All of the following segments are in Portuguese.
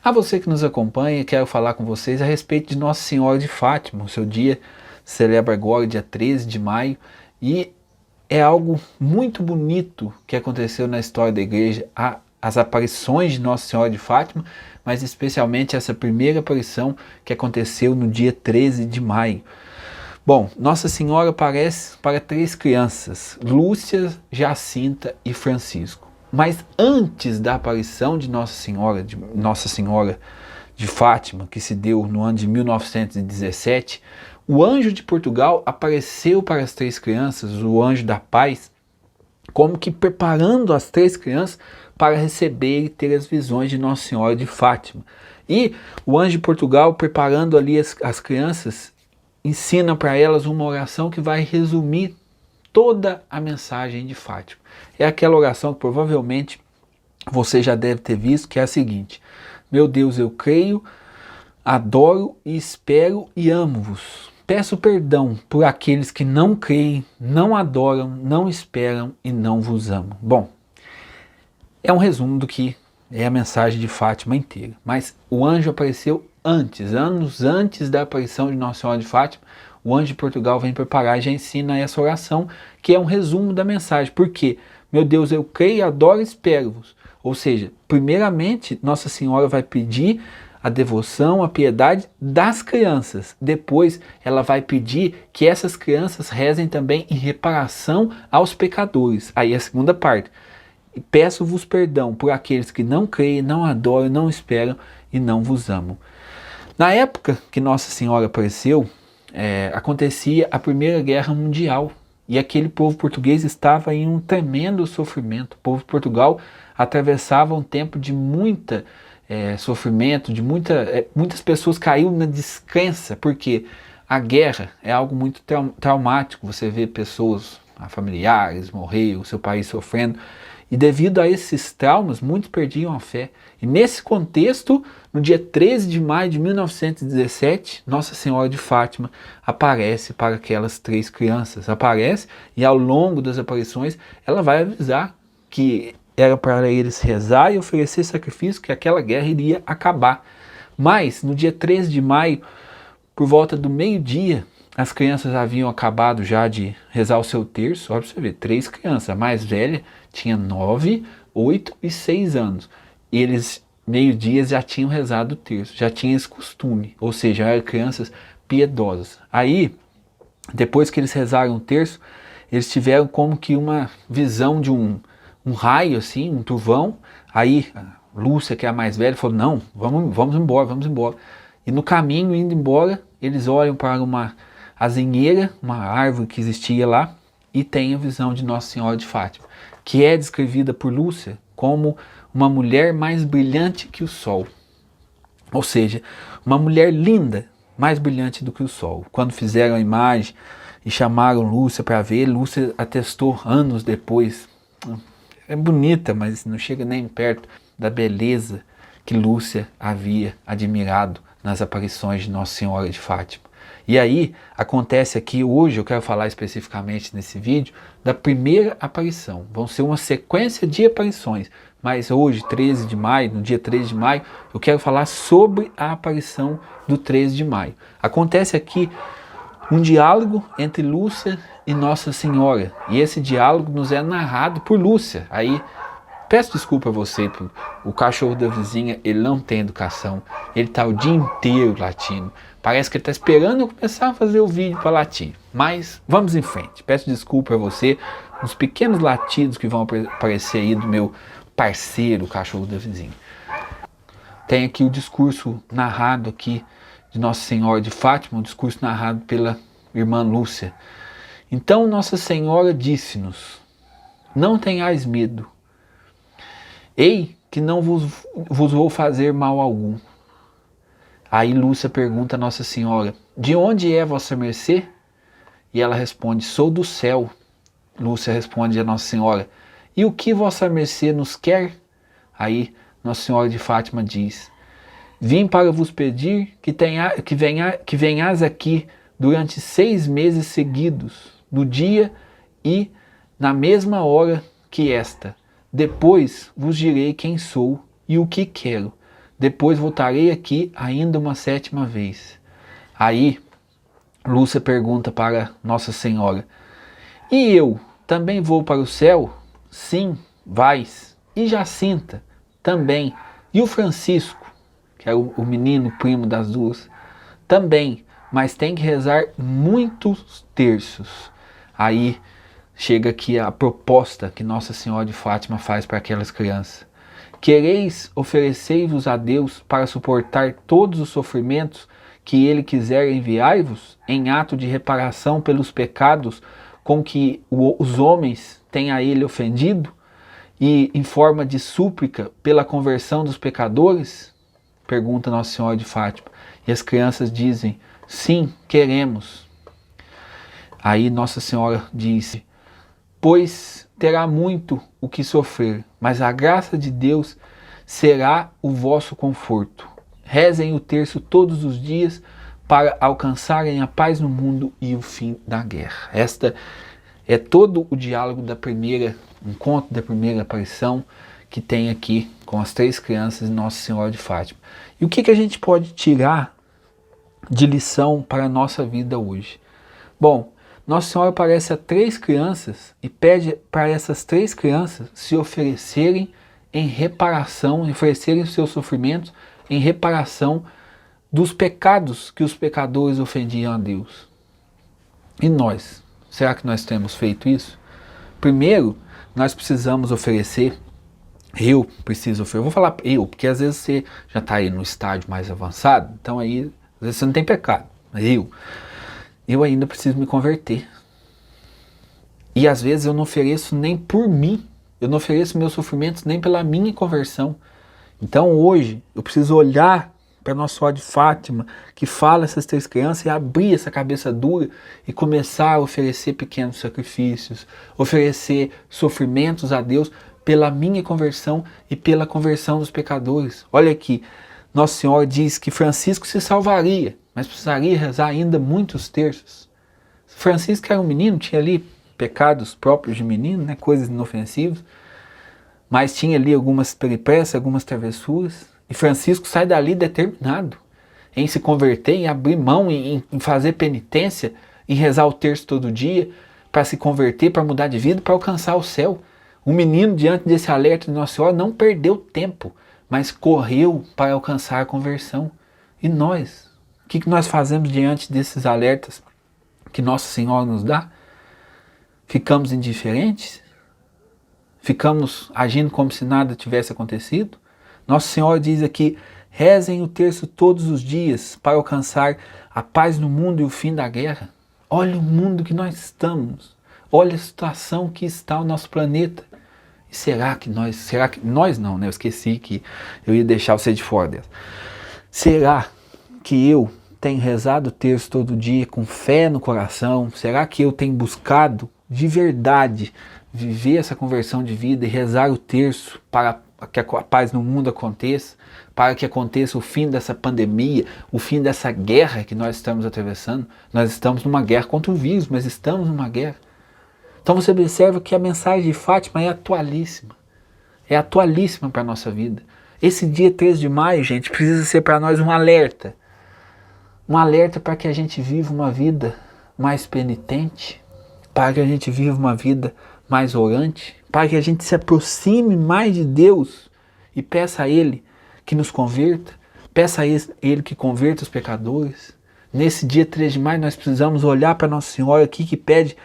A você que nos acompanha, quero falar com vocês a respeito de Nossa Senhora de Fátima. O seu dia se celebra agora, dia 13 de maio, e é algo muito bonito que aconteceu na história da igreja, as aparições de Nossa Senhora de Fátima, mas especialmente essa primeira aparição que aconteceu no dia 13 de maio. Bom, Nossa Senhora aparece para 3 crianças, Lúcia, Jacinta e Francisco. Mas antes da aparição de Nossa Senhora de Fátima, que se deu no ano de 1917, o anjo de Portugal apareceu para as 3 crianças, o anjo da paz, como que preparando as 3 crianças para receber e ter as visões de Nossa Senhora de Fátima. E o anjo de Portugal, preparando ali as crianças, ensina para elas uma oração que vai resumir toda a mensagem de Fátima. É aquela oração que provavelmente você já deve ter visto, que é a seguinte: meu Deus, eu creio, adoro e espero e amo-vos. Peço perdão por aqueles que não creem, não adoram, não esperam e não vos amam. Bom, é um resumo do que é a mensagem de Fátima inteira. Mas o anjo apareceu antes, anos antes da aparição de Nossa Senhora de Fátima. O anjo de Portugal vem preparar e já ensina essa oração, que é um resumo da mensagem. Por quê? Meu Deus, eu creio, adoro e espero-vos. Ou seja, primeiramente, Nossa Senhora vai pedir a devoção, a piedade das crianças. Depois, ela vai pedir que essas crianças rezem também em reparação aos pecadores. Aí a segunda parte. Peço-vos perdão por aqueles que não creem, não adoram, não esperam e não vos amam. Na época que Nossa Senhora apareceu, acontecia a Primeira Guerra Mundial e aquele povo português estava em um tremendo sofrimento. O povo de Portugal atravessava um tempo de muita sofrimento, de muitas pessoas caíram na descrença, porque a guerra é algo muito traumático. Você vê pessoas, familiares, morrer, o seu país sofrendo. E devido a esses traumas, muitos perdiam a fé. E nesse contexto, no dia 13 de maio de 1917, Nossa Senhora de Fátima aparece para aquelas 3 crianças. Aparece e ao longo das aparições, ela vai avisar que era para eles rezar e oferecer sacrifício, que aquela guerra iria acabar. Mas, no dia 13 de maio, por volta do meio-dia, as crianças haviam acabado já de rezar o seu terço. Olha para você ver, 3 crianças. A mais velha tinha 9, 8 e 6 anos. E eles, meio-dia, já tinham rezado o terço, já tinham esse costume. Ou seja, eram crianças piedosas. Aí, depois que eles rezaram o terço, eles tiveram como que uma visão de um raio, assim, um trovão. Aí, a Lúcia, que é a mais velha, falou: não, vamos embora, vamos embora. E no caminho, indo embora, eles olham para uma azinheira, uma árvore que existia lá, e tem a visão de Nossa Senhora de Fátima, que é descrevida por Lúcia como uma mulher mais brilhante que o sol. Ou seja, uma mulher linda, mais brilhante do que o sol. Quando fizeram a imagem e chamaram Lúcia para ver, Lúcia atestou anos depois. É bonita, mas não chega nem perto da beleza que Lúcia havia admirado nas aparições de Nossa Senhora de Fátima. E aí, acontece aqui, hoje eu quero falar especificamente nesse vídeo, da primeira aparição. Vão ser uma sequência de aparições, mas hoje, 13 de maio, no dia 13 de maio, eu quero falar sobre a aparição do 13 de maio. Acontece aqui um diálogo entre Lúcia e Nossa Senhora, e esse diálogo nos é narrado por Lúcia. Aí, peço desculpa a você, o cachorro da vizinha, ele não tem educação, ele está o dia inteiro latindo. Parece que ele está esperando eu começar a fazer o vídeo para latir. Mas vamos em frente. Peço desculpa a você, uns pequenos latidos que vão aparecer aí do meu parceiro, o cachorro da vizinha. Tem aqui o discurso narrado aqui de Nossa Senhora de Fátima, um discurso narrado pela irmã Lúcia. Então Nossa Senhora disse-nos: não tenhais medo. Ei, que não vos vou fazer mal algum. Aí Lúcia pergunta a Nossa Senhora: de onde é vossa mercê? E ela responde: sou do céu. Lúcia responde a Nossa Senhora: e o que vossa mercê nos quer? Aí Nossa Senhora de Fátima diz: vim para vos pedir que venhas aqui durante 6 meses seguidos, no dia e na mesma hora que esta. Depois vos direi quem sou e o que quero. depois voltarei aqui ainda uma 7ª vez. Aí, Lúcia pergunta para Nossa Senhora: e eu também vou para o céu? Sim, vais. E Jacinta? Também. E o Francisco, que é o menino primo das duas? Também, mas tem que rezar muitos terços. Aí chega aqui a proposta que Nossa Senhora de Fátima faz para aquelas crianças. Quereis oferecei-vos a Deus para suportar todos os sofrimentos que Ele quiser enviar-vos em ato de reparação pelos pecados com que os homens têm a Ele ofendido e em forma de súplica pela conversão dos pecadores? Pergunta Nossa Senhora de Fátima. E as crianças dizem: sim, queremos. Aí Nossa Senhora disse: pois terá muito o que sofrer, mas a graça de Deus será o vosso conforto. Rezem o terço todos os dias para alcançarem a paz no mundo e o fim da guerra. Esta é todo o diálogo da primeira encontro, da primeira aparição que tem aqui com as 3 crianças de Nossa Senhora de Fátima. E o que a gente pode tirar de lição para a nossa vida hoje? Bom, Nossa Senhora aparece a 3 crianças e pede para essas 3 crianças se oferecerem em reparação, oferecerem os seus sofrimentos em reparação dos pecados que os pecadores ofendiam a Deus. E nós? Será que nós temos feito isso? Primeiro, nós precisamos oferecer, eu preciso oferecer, eu vou falar eu, porque às vezes você já está aí no estágio mais avançado, então aí às vezes você não tem pecado, mas eu ainda preciso me converter. E às vezes eu não ofereço nem por mim, eu não ofereço meus sofrimentos nem pela minha conversão. Então hoje eu preciso olhar para Nossa Senhora de Fátima, que fala essas 3 crianças, e abrir essa cabeça dura e começar a oferecer pequenos sacrifícios, oferecer sofrimentos a Deus pela minha conversão e pela conversão dos pecadores. Olha aqui, Nossa Senhora diz que Francisco se salvaria, mas precisaria rezar ainda muitos terços. Francisco era um menino, tinha ali pecados próprios de menino, né, coisas inofensivas, mas tinha ali algumas peripécias, algumas travessuras. E Francisco sai dali determinado em se converter, em abrir mão, em fazer penitência, em rezar o terço todo dia, para se converter, para mudar de vida, para alcançar o céu. O menino, diante desse alerta de Nossa Senhora, não perdeu tempo, mas correu para alcançar a conversão. E nós? O que nós fazemos diante desses alertas que Nossa Senhora nos dá? Ficamos indiferentes? Ficamos agindo como se nada tivesse acontecido? Nossa Senhora diz aqui: rezem o terço todos os dias para alcançar a paz no mundo e o fim da guerra. Olha o mundo que nós estamos. Olha a situação que está o nosso planeta. E será que nós não, né? Eu esqueci que eu ia deixar você de fora dessa. Será que eu tenho rezado o terço todo dia com fé no coração? Será que eu tenho buscado de verdade viver essa conversão de vida e rezar o terço para que a paz no mundo aconteça, para que aconteça o fim dessa pandemia, o fim dessa guerra que nós estamos atravessando? Nós estamos numa guerra contra o vírus, mas estamos numa guerra. Então você observa que a mensagem de Fátima é atualíssima para a nossa vida. Esse dia 13 de maio, gente, precisa ser para nós um alerta para que a gente viva uma vida mais penitente, para que a gente viva uma vida mais orante, para que a gente se aproxime mais de Deus e peça a Ele que nos converta, peça a Ele que converta os pecadores. Nesse dia 3 de maio nós precisamos olhar para Nossa Senhora aqui que pede: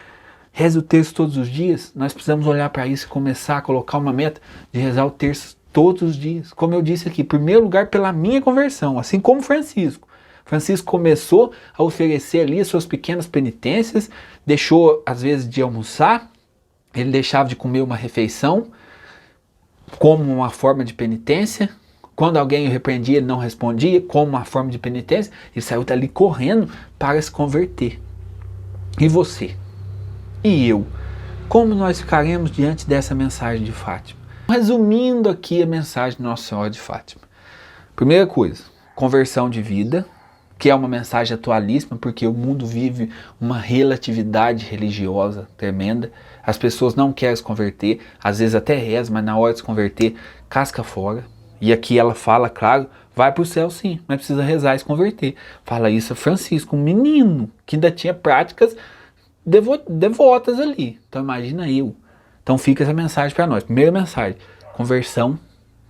reze o terço todos os dias. Nós precisamos olhar para isso e começar a colocar uma meta de rezar o terço todos os dias. Como eu disse aqui, em primeiro lugar pela minha conversão, assim como Francisco. Francisco começou a oferecer ali as suas pequenas penitências, deixou às vezes de almoçar, ele deixava de comer uma refeição como uma forma de penitência. Quando alguém o repreendia, ele não respondia como uma forma de penitência. Ele saiu dali correndo para se converter. E você? E eu? Como nós ficaremos diante dessa mensagem de Fátima? Resumindo aqui a mensagem de Nossa Senhora de Fátima. Primeira coisa, conversão de vida, que é uma mensagem atualíssima, porque o mundo vive uma relatividade religiosa tremenda. As pessoas não querem se converter, às vezes até rezam, mas na hora de se converter, casca fora. E aqui ela fala, claro, vai para o céu sim, mas precisa rezar e se converter. Fala isso a Francisco, um menino que ainda tinha práticas devotas ali. Então imagina eu. Então fica essa mensagem para nós. Primeira mensagem, conversão,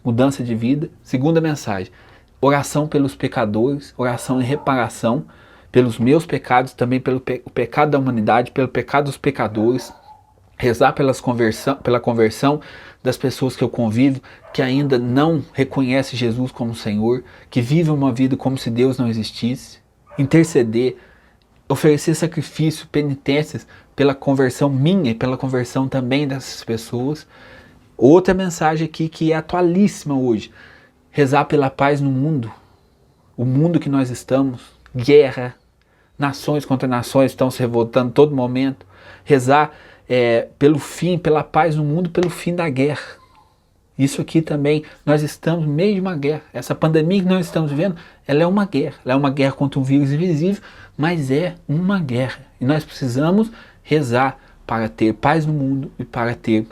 mudança de vida. Segunda mensagem, oração pelos pecadores, oração em reparação pelos meus pecados, também pelo pecado da humanidade, pelo pecado dos pecadores. Rezar pela conversão das pessoas que eu convivo, que ainda não reconhecem Jesus como Senhor, que vivem uma vida como se Deus não existisse. Interceder, oferecer sacrifício, penitências pela conversão minha e pela conversão também dessas pessoas. Outra mensagem aqui que é atualíssima hoje, rezar pela paz no mundo, o mundo que nós estamos, guerra, nações contra nações estão se revoltando a todo momento, rezar pelo fim, pela paz no mundo, pelo fim da guerra. Isso aqui também, nós estamos no meio de uma guerra. Essa pandemia que nós estamos vivendo, ela é uma guerra. Ela é uma guerra contra um vírus invisível, mas é uma guerra. E nós precisamos rezar para ter paz no mundo e para ter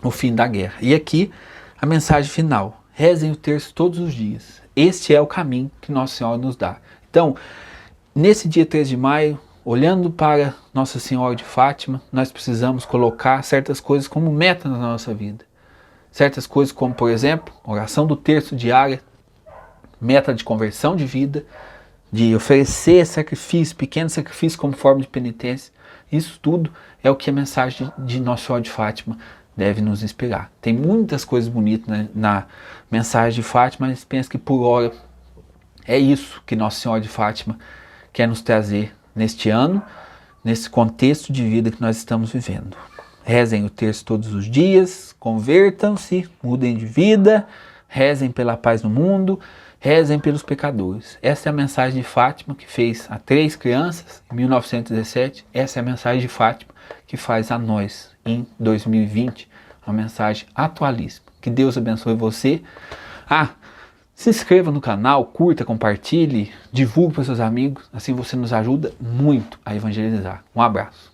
o fim da guerra. E aqui, a mensagem final. Rezem o terço todos os dias. Este é o caminho que Nossa Senhora nos dá. Então, nesse dia 3 de maio, olhando para Nossa Senhora de Fátima, nós precisamos colocar certas coisas como meta na nossa vida. Certas coisas como, por exemplo, oração do terço diária, meta de conversão de vida, de oferecer sacrifício, pequenos sacrifícios como forma de penitência. Isso tudo é o que a mensagem de Nossa Senhora de Fátima deve nos inspirar. Tem muitas coisas bonitas, né, na mensagem de Fátima, mas penso que por hora é isso que Nossa Senhora de Fátima quer nos trazer neste ano, nesse contexto de vida que nós estamos vivendo. Rezem o terço todos os dias, convertam-se, mudem de vida, rezem pela paz no mundo, rezem pelos pecadores. Essa é a mensagem de Fátima que fez a 3 crianças em 1917. Essa é a mensagem de Fátima que faz a nós em 2020, uma mensagem atualíssima. Que Deus abençoe você. Se inscreva no canal, curta, compartilhe, divulgue para seus amigos, assim você nos ajuda muito a evangelizar. Um abraço.